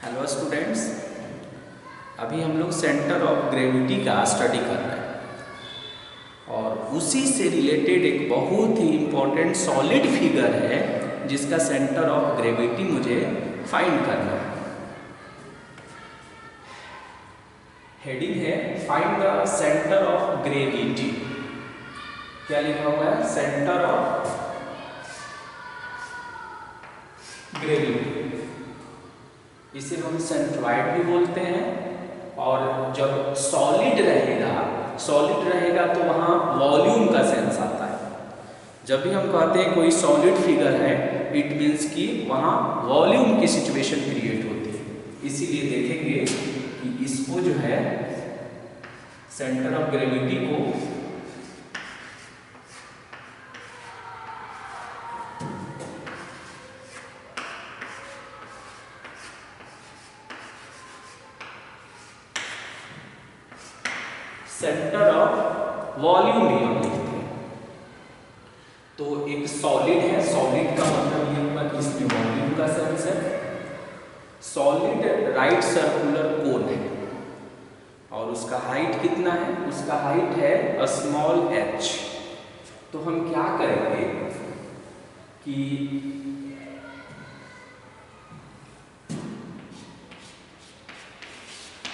Hello students, अभी हम लोग सेंटर ऑफ ग्रेविटी का स्टडी कर रहे हैं और उसी से रिलेटेड एक बहुत ही इम्पोर्टेंट सॉलिड फिगर है जिसका सेंटर ऑफ ग्रेविटी मुझे फाइंड करना है। हेडिंग है find the centre of gravity. क्या लिखा हुआ है? Centre of gravity. इसे हम सेंट्रॉइड भी बोलते हैं। और जब सॉलिड रहेगा तो वहाँ वॉल्यूम का सेंस आता है। जब भी हम कहते हैं कोई सॉलिड फिगर है, इट मीन्स कि वहाँ वॉल्यूम की सिचुएशन क्रिएट होती है। इसीलिए देखेंगे कि इसको जो है सेंटर ऑफ ग्रेविटी को सेंटर ऑफ वॉल्यूम भी हम लिखते हैं। तो एक सॉलिड है, सॉलिड का मतलब ये हुआ कि इसमें वॉल्यूम का सेंस है। सॉलिड राइट सर्कुलर कोन है और उसका हाइट कितना है? उसका हाइट है स्मॉल h। तो हम क्या करेंगे कि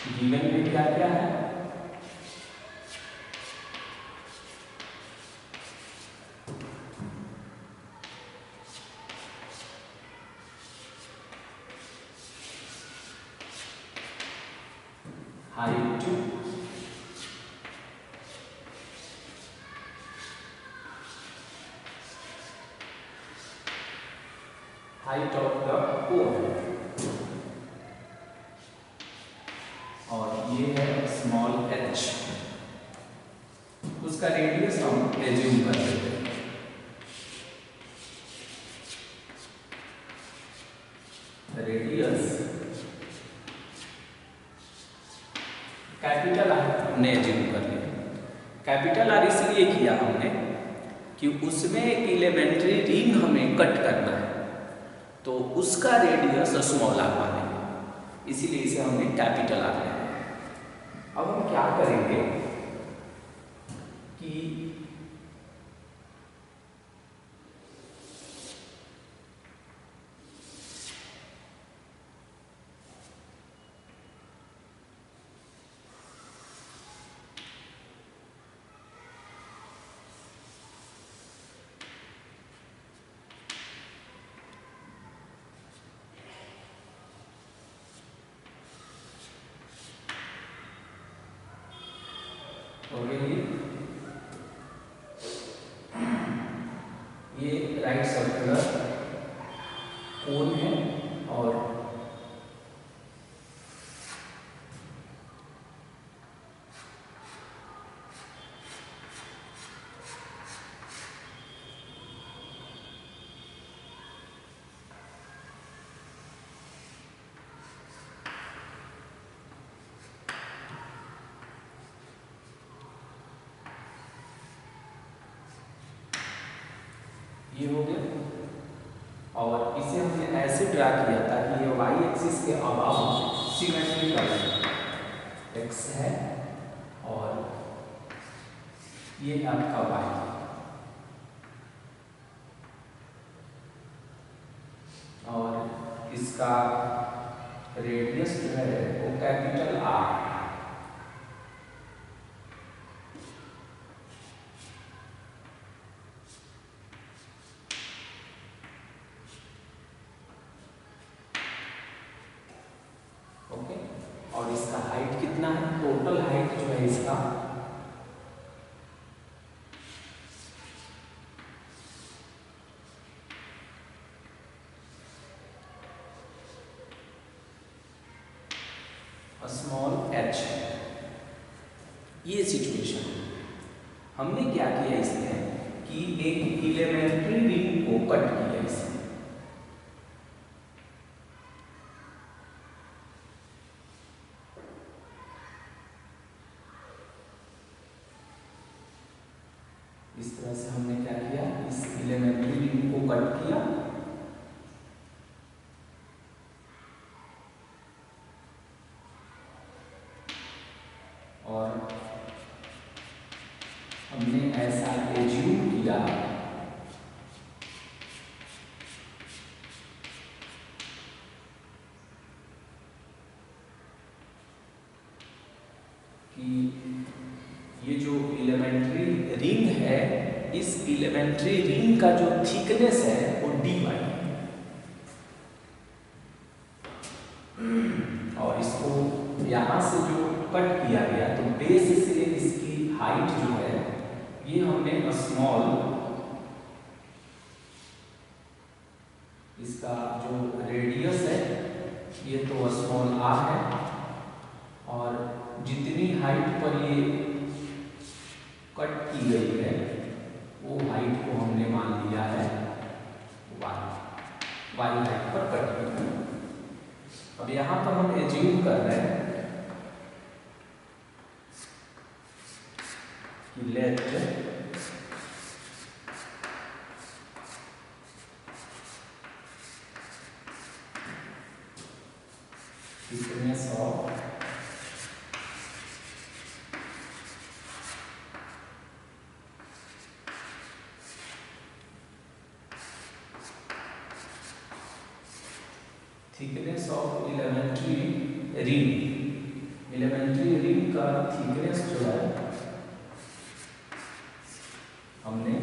गिवन में क्या क्या है? Height, height of the cone और ये है स्मॉल h। उसका रेडियस हम एज्यूम कर लेते हैं। रेडियस कैपिटल आर हमने एज्यूम कर लिया। कैपिटल आर इसलिए किया हमने कि उसमें एक एलिमेंट्री रिंग हमें कट करना है, तो उसका रेडियस स्मॉल आर मानेंगे, इसीलिए इसे हमने कैपिटल आर लिया। अब हम क्या करेंगे कि ये राइट सर्कुलर कोन है और ये हो गया। और इसे हमने ऐसे ड्रा किया ताकि ये वाई एक्सिस के अबाव सिमेट्रिकल एक्स है और ये आपका वाई, और इसका रेडियस जो है वो कैपिटल आर। ओके, और इसका हाइट कितना है? टोटल हाइट जो है इसका स्मॉल h है। ये सिचुएशन है। हमने क्या किया इसमें कि एक एलिमेंट्री रिंग को कट किया इसमें। इस तरह से हमने क्या किया, इस एलिमेंट्री रिंग को कट किया इस एलिमेंट्री रिंग का जो थिकनेस है वो dy है। और इसको यहाँ से जो कट किया गया तो बेस से इसकी हाइट जो है ये हमने स्मॉल, इसका जो रेडियस है ये तो स्मॉल r है, और जितनी हाइट पर ये कट की गई है वो हाइट को हमने मान लिया है y हाइट पर कट की है। अब यहाँ पर हम एज्यूम कर रहे हैं कि let thickness of elementary ring, elementary ring का थिकनेस जो है हमने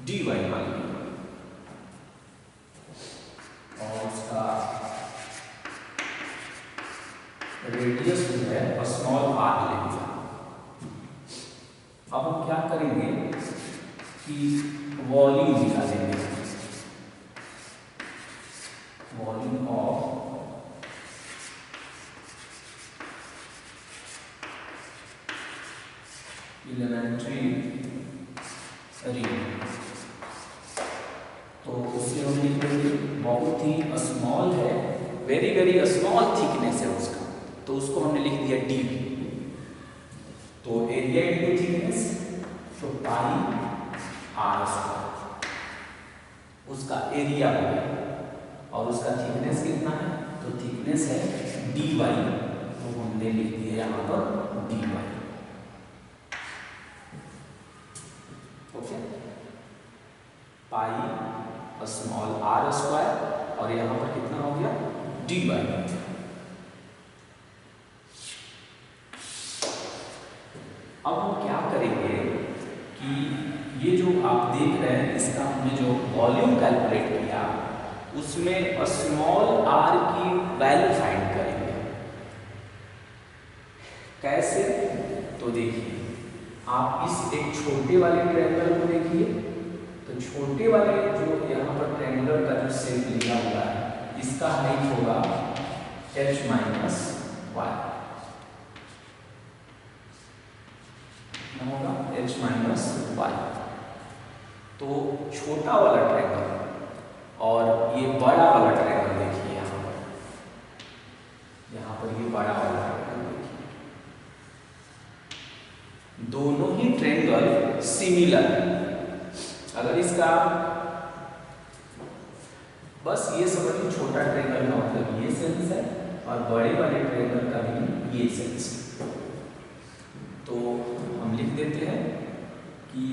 dy मान लिया, और उसका रेडियस जो है स्मॉल r ले लिया। अब हम क्या करेंगे कि वॉल्यूम निकालेंगे, वॉल्यूम ऑफ एलिमेंट्री रिंग। तो उसे हम लिखेंगे बहुत ही स्मॉल है, वेरी वेरी स्मॉल थिकनेस है उसका, तो उसको हमने लिख दिया डी। तो एरिया इनटू थिकनेस, तो पाई आर स्क्वायर उसका एरिया हो गया, और उसका थिकनेस कितना है, तो थिकनेस है dy, तो हमने लिख दिया यहाँ पर dy। Okay, pi small r square, और यहाँ पर कितना हो गया dy। अब हम क्या करेंगे कि ये जो आप देख रहे हैं इसका हमने जो वॉल्यूम कैलकुलेट किया उसमें स्मॉल r की वैल्यू फाइंड करेंगे। कैसे, तो देखिए आप इस एक छोटे वाले ट्रायंगल को देखिए, तो छोटे वाले जो यहाँ पर ट्रायंगल का जो शेप लिया हुआ है इसका हाइट होगा h माइनस वाई, होगा h माइनस वाई। तो छोटा वाला ट्रायंगल और ये बड़ा वाला ट्रायंगल देखिए यहाँ पर ये बड़ा वाला ट्रायंगल देखिए, दोनों ही ट्रायंगल सिमिलर है। अगर इसका बस ये समझिए छोटा ट्रायंगल का मतलब ये सेंस है, और बड़े वाले ट्रायंगल का भी ये सेंस है। तो हम लिख देते हैं कि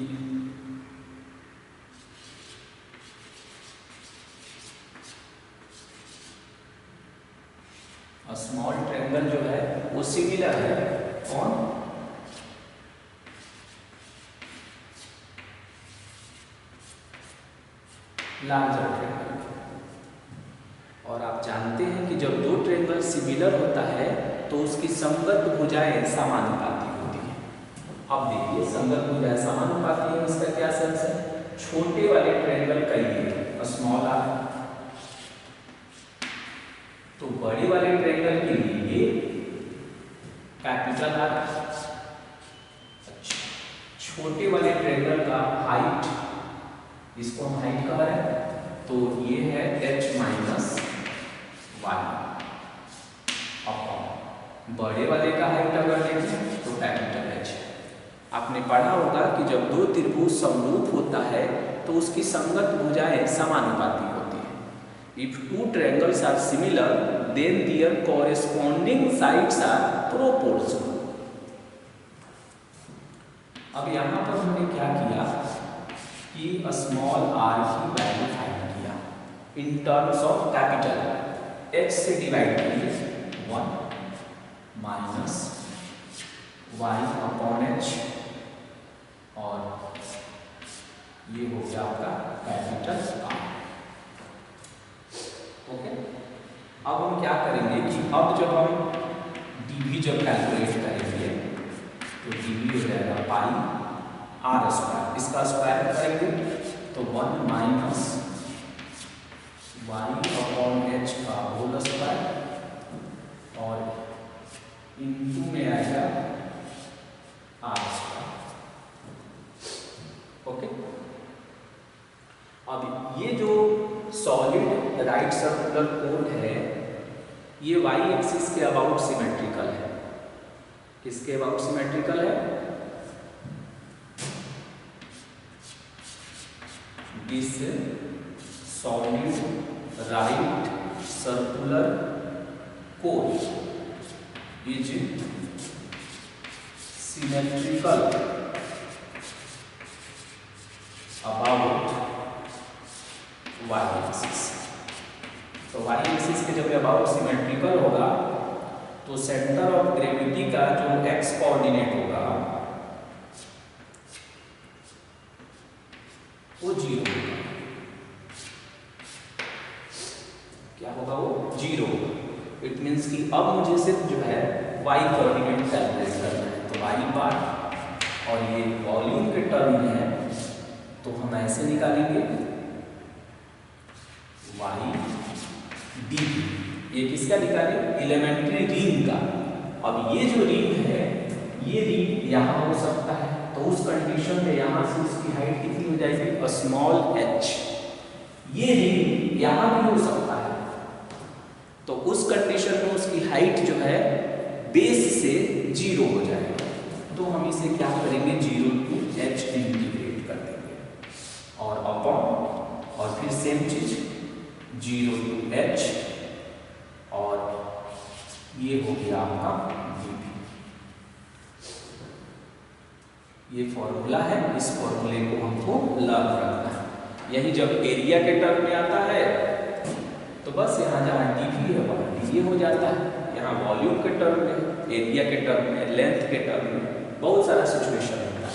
स्मॉल ट्रायंगल जो है वो सिमिलर है कौन, लार्जर ट्रायंगल। और आप जानते हैं कि जब दो ट्रायंगल सिमिलर होता है तो उसकी संगत भुजाएं समानुपाती होती है। अब देखिए संगत भुजाएं समानुपाती है, इसका क्या सेंस है, छोटे वाले ट्रायंगल का ये स्मॉल आर, तो बड़े वाले ट्रायंगल के लिए ये कैपिटल आर। अच्छा, छोटे वाले ट्रायंगल का हाइट, इसको हम हाइट कह रहे हैं, तो ये है h माइनस वाई। बड़े वाले का हाइट अगर देखें तो कैपिटल H। आपने पढ़ा होगा कि जब दो त्रिभुज समरूप होता है तो उसकी संगत भुजाएं समानुपाती होती है। If two triangles are similar, then their corresponding sides are proportional. अब यहाँ पर हमने क्या किया कि स्मॉल r की वैल्यू फाइंड किया in terms of capital H से डिवाइड किए 1 माइनस वाई अपॉन h, और ये हो गया आपका कैपिटल आर। ओके, अब हम क्या करेंगे कि अब जब हम डीवी जब कैलकुलेट करेंगे तो डीवी हो जाएगा पाई आर स्क्वायर, इसका स्क्वायर करेंगे तो 1 माइनस वाई अपॉन एच का होल स्क्वायर और इनटू में आएगा आर स्क्वायर। ओके, अब ये जो सॉलिड राइट सर्कुलर कोन है ये वाई एक्सिस के अबाउट सिमेट्रिकल है। किसके अबाउट सिमेट्रिकल है? This solid right circular cone is symmetrical about Y axis. तो वाई एक्सिस के जब अबाउट सिमेट्रिकल होगा तो सेंटर ऑफ ग्रेविटी का जो एक्स कोऑर्डिनेट होगा वो 0 होगा। क्या होगा? वो 0 होगा। इट मीन्स कि अब मुझे सिर्फ जो है वाई कोऑर्डिनेट कैलकुलेट करना है। तो वाई बार और ये वॉल्यूम के टर्म में है तो हम ऐसे निकालेंगे वाई डी। ये किसका निकाले? एलिमेंट्री रिंग का। अब ये जो रिंग है ये रिंग यहाँ हो सकता है तो उस कंडीशन में यहाँ से उसकी हाइट कितनी हो जाएगी? Small H. ये रिंग यहाँ भी हो सकता है तो उस कंडीशन में उसकी हाइट जो है बेस से 0 हो जाएगा। तो हम इसे क्या करेंगे? 0 to h इंटीग्रेट कर देंगे और अपॉन और फिर सेम चीज 0 to h और ये हो गया आपका dv। ये फॉर्मूला है, इस फॉर्मूले को हमको लर्न रखना है। यही जब एरिया के टर्म में आता है तो बस यहाँ जहाँ dv है वहाँ dv हो जाता है। यहाँ वॉल्यूम के टर्म में, एरिया के टर्म में, लेंथ के टर्म में बहुत सारा सिचुएशन होता है।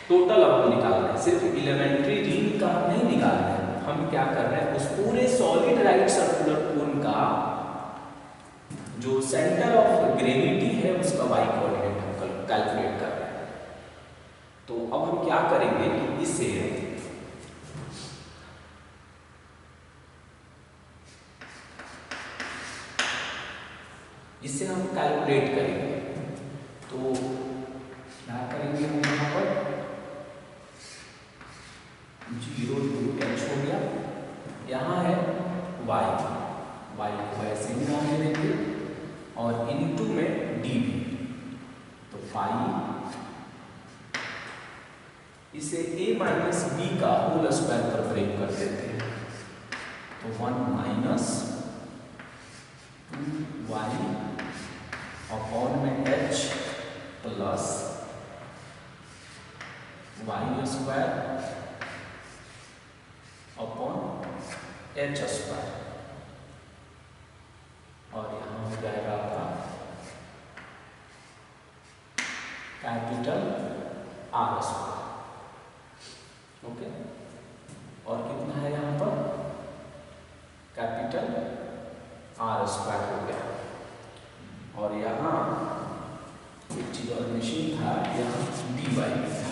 टोटल अब निकालना है, सिर्फ एलिमेंट्री रिंग का नहीं निकालना है। हम क्या कर रहे हैं? उस पूरे सॉलिड राइट सर्कुलर कोन का जो सेंटर ऑफ ग्रेविटी है उसका वाई कोऑर्डिनेट हम कैलकुलेट कर रहे हैं। तो अब हम क्या करेंगे कि इसे हम कैलकुलेट करेंगे। तो क्या करेंगे हम यहाँ पर 0 to h हो गया। यहाँ है y, y को ऐसे ही नाम दे देंगे और इनटू में dv। तो पाई इसे a माइनस b का होल स्क्वायर पर ब्रेक कर देते हैं तो 1 माइनस 2y अपॉन में h plus Y square upon H square और यहाँ हो जाएगा आपका कैपिटल आर स्क्वायर। ओके, और कितना है यहाँ पर? कैपिटल आर स्क्वायर हो गया। और यहाँ एक चीज और मशीन था, यहाँ डी वाई था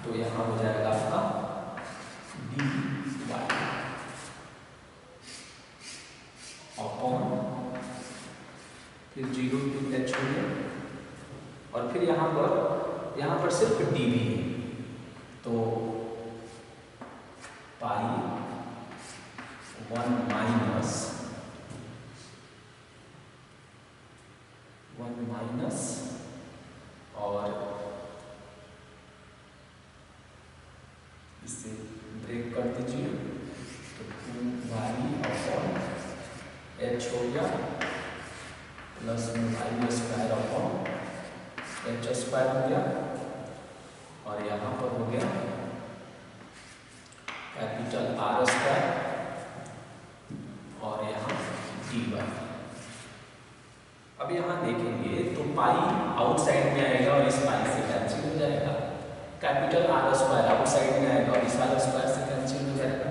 तो यहाँ हो जाएगा आपका डी वाई अपॉन फिर 0 to h हो गया और फिर यहाँ पर सिर्फ dv है तो पाई 1 माइनस और इसे ब्रेक कर दीजिए तो 2y अपॉन h हो गया plus Y square upon H square हो गया और यहाँ पर हो गया कैपिटल आर स्क्वायर और यहाँ डी वाई। अब यहाँ देखेंगे तो पाई आउटसाइड में आएगा और इस पाई से कैंसिल हो कैपिटल आर स्क्वायर आउटसाइड में आएगा और इस आर स्क्वायर से कैंसिल हो जाएगा।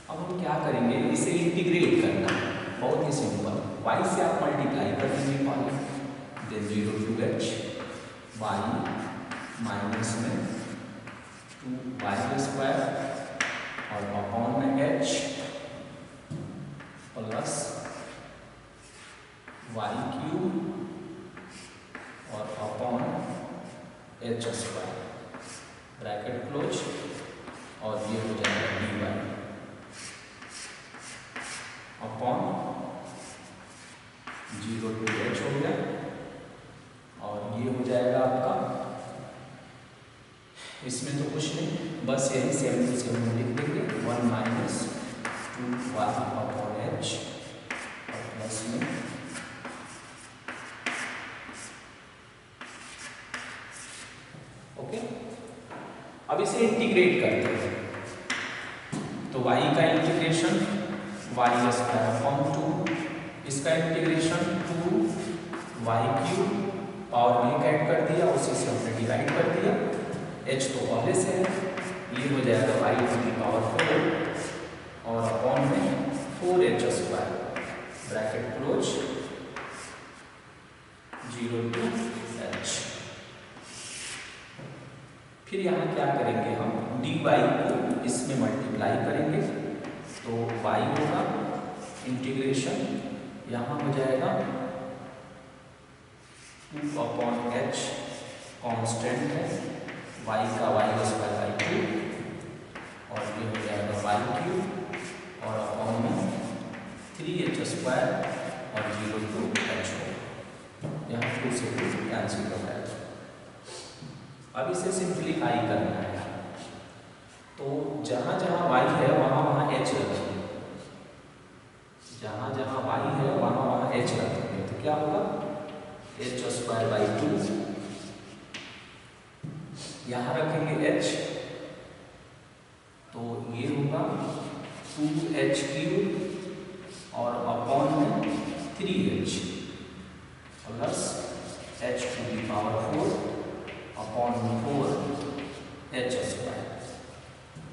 अब हम क्या करेंगे, इसे इंटीग्रेट करना है, बहुत ही सिंपल। y से आप मल्टीप्लाई कर देंगे पहले, then 0 to h y minus में 2y स्क्वायर और अपॉन में h प्लस y क्यूब और upon h square, bracket close, और ये हो जाएगा dy अपॉन 0 to h हो गया, और ये हो जाएगा आपका, इसमें तो कुछ नहीं, बस यही 7 to 7 लिख देंगे, 1 माइनस 2y अपॉन h और प्लस में ओके। अब इसे इंटीग्रेट करते हैं, तो y का इंटीग्रेशन y स्क्वायर अपॉन 2, इसका इंटीग्रेशन 2y क्यूब, पावर में ऐड कर दिया, उसी से हमने डिवाइड कर दिया, h तो पहले से है, ये हो जाएगा y टू दी पावर 4 और अपॉन में 4h square, bracket close, 0 to h। फिर यहाँ क्या करेंगे हम, dy को इसमें मल्टीप्लाई करेंगे, तो y होगा इंटीग्रेशन, यहाँ हो जाएगा 2 अपॉन h, कांस्टेंट है, y का y स्क्वायर बाई 2, और ये हो जाएगा y क्यूब और अपॉन में 3h स्क्वायर और 0 to h हो, यहाँ 2 से 2 कैंसिल हो जाएगा। अब इसे सिंप्लीफाई करना है, तो जहाँ जहाँ y है वहाँ वहाँ h रखिए, जहाँ जहाँ y है वहाँ वहाँ h रखेंगे, तो क्या होगा, h स्क्वायर बाई 2, यहाँ रखेंगे h, तो ये होगा 2h क्यूब और अपॉन में 3h plus h to the power 4 upon 4h square,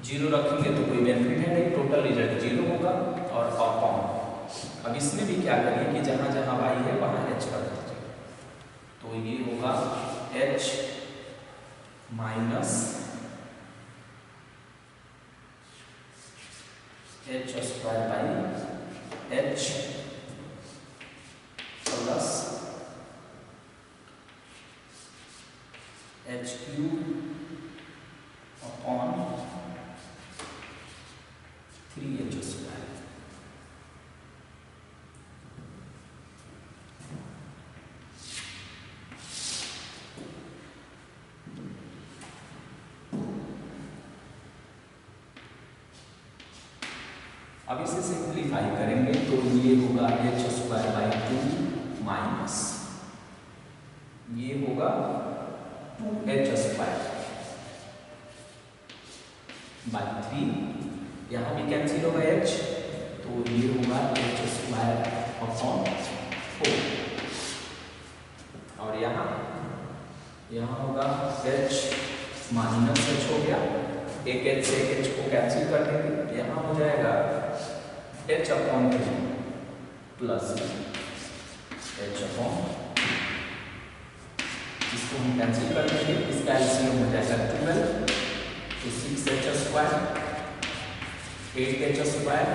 0 रखेंगे तो कोई बेनिफिट है नहीं, टोटल रिजल्ट 0 होगा, और अपॉन, अब इसमें भी क्या करिए कि जहाँ जहाँ y है वहाँ h रख दीजिए, तो ये होगा h minus h square by h plus h cube upon 3h square. अब इसे सिंप्लीफाई करेंगे, तो ये होगा h स्क्वायर बाई 2 माइनस ये होगा 2h स्क्वायर बाई 3, यहाँ भी कैंसिल होगा h, तो ये होगा h स्क्वायर अपॉन 4, और यहाँ होगा h माइनस h हो गया, एक h से एक h को कैंसिल कर देंगे, यहाँ हो जाएगा h upon 3 plus h upon, इसको हम कैंसिल कर देंगे, इसका एलसीएम हो जाएगा 12, तो 6h स्क्वायर 8h स्क्वायर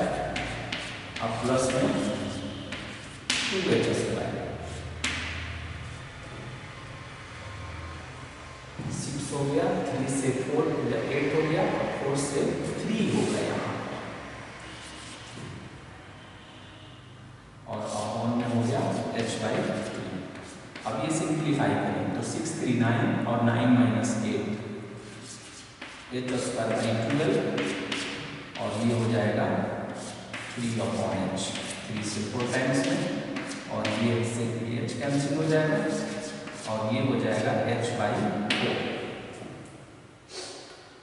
अब प्लस में 2h स्क्वायर, 6 हो गया, 3 से 4 8 हो गया, 4 से 3 हो गया यहाँ, और अपॉन में हो गया h बाई 3। अब ये सिंप्लीफाई करें, तो 6 3 9 और 9 माइनस 8 h स्क्वायर बाई 12, और ये हो जाएगा 3 अपॉन h, 3 से 4 टाइम्स में, और ये इससे h कैंसिल हो जाएगा, और ये हो जाएगा h बाई 4,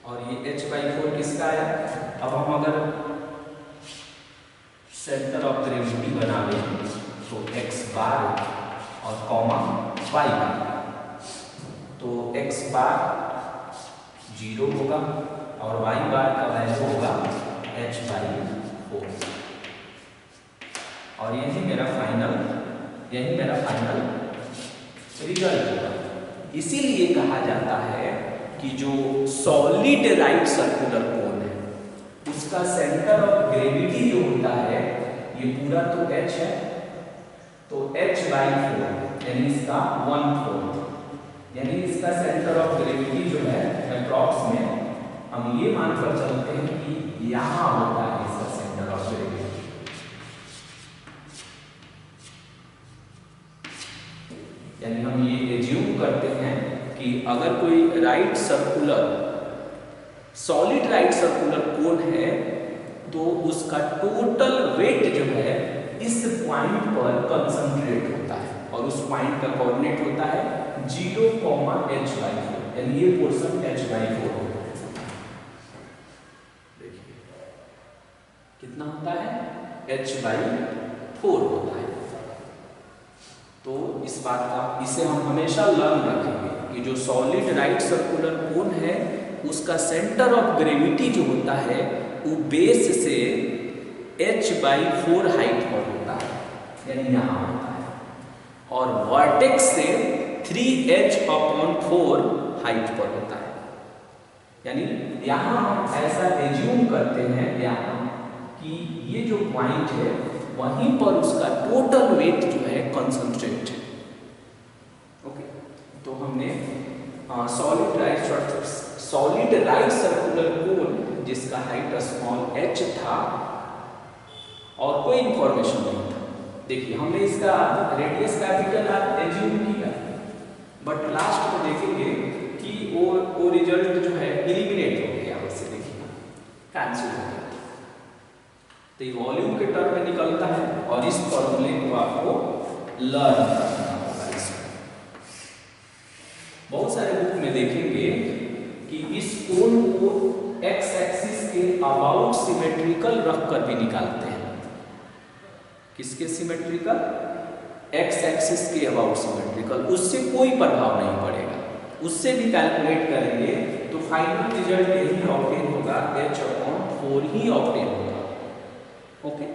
और ये h बाई 4 किसका आया। अब हम अगर सेंटर ऑफ ग्रेविटी बना लें, तो x बार और कॉमा y बार, तो x बार 0 होगा और y बार का वैल्यू होगा h/4 और यही मेरा फाइनल रिजल्ट होगा। इसीलिए कहा जाता है कि जो सॉलिड राइट सर्कुलर कोन है उसका सेंटर ऑफ ग्रेविटी जो होता है ये पूरा तो h है, तो h/4 यानी इसका 1/4 यानी इसका सेंटर ऑफ ग्रेविटी जो है अप्रॉक्स में हम ये मानकर चलते हैं कि यहाँ होता है इसका सेंटर ऑफ ग्रेविटी। यानी हम ये एज्यूम करते हैं कि अगर कोई सॉलिड राइट सर्कुलर कोन है तो उसका टोटल वेट जो है इस पॉइंट पर कंसंट्रेट होता है और उस पॉइंट का कोऑर्डिनेट होता है 0,h/4 यानी ये पोर्शन h/4 होता है। देखिए कितना होता है h/4 होता है। तो इस बात का इसे हम हमेशा लर्न रखेंगे कि जो सॉलिड राइट सर्कुलर कोन है उसका सेंटर ऑफ ग्रेविटी जो होता है वो बेस से h/4 हाइट पर होता है यानी यहाँ होता है और वर्टेक्स से 3h/4 हाइट पर होता है। यानी यहाँ हम ऐसा एज्यूम करते हैं यहाँ कि ये जो पॉइंट है वहीं पर उसका टोटल वेट जो है कंसंट्रेट है। ओके, तो हमने सॉलिड राइट सर्कुलर कोन जिसका हाइट स्मॉल h था और कोई इंफॉर्मेशन नहीं था। देखिए हमने इसका रेडियस कैपिटल R एज्यूम किया बट लास्ट में देखेंगे कि वो रिजल्ट जो है एलिमिनेट हो गया उससे, देखिए कैंसिल हो गया। तो ये वॉल्यूम के टर्म में निकलता है और इस फॉर्मूले को आपको लर्न करना होगा। इसमें बहुत सारे बुक में देखेंगे कि इस कोण को एक्स एक्सिस के अबाउट सिमेट्रिकल रखकर भी निकालते हैं। किसके सिमेट्रिकल? एक्स एक्सिस के अबाउट सिमेट्रिकल, उससे कोई प्रभाव नहीं पड़ेगा, उससे भी कैलकुलेट करेंगे तो फाइनल रिजल्ट यही ऑब्टेन होगा, h/4 ही ऑब्टेन होगा। ओके।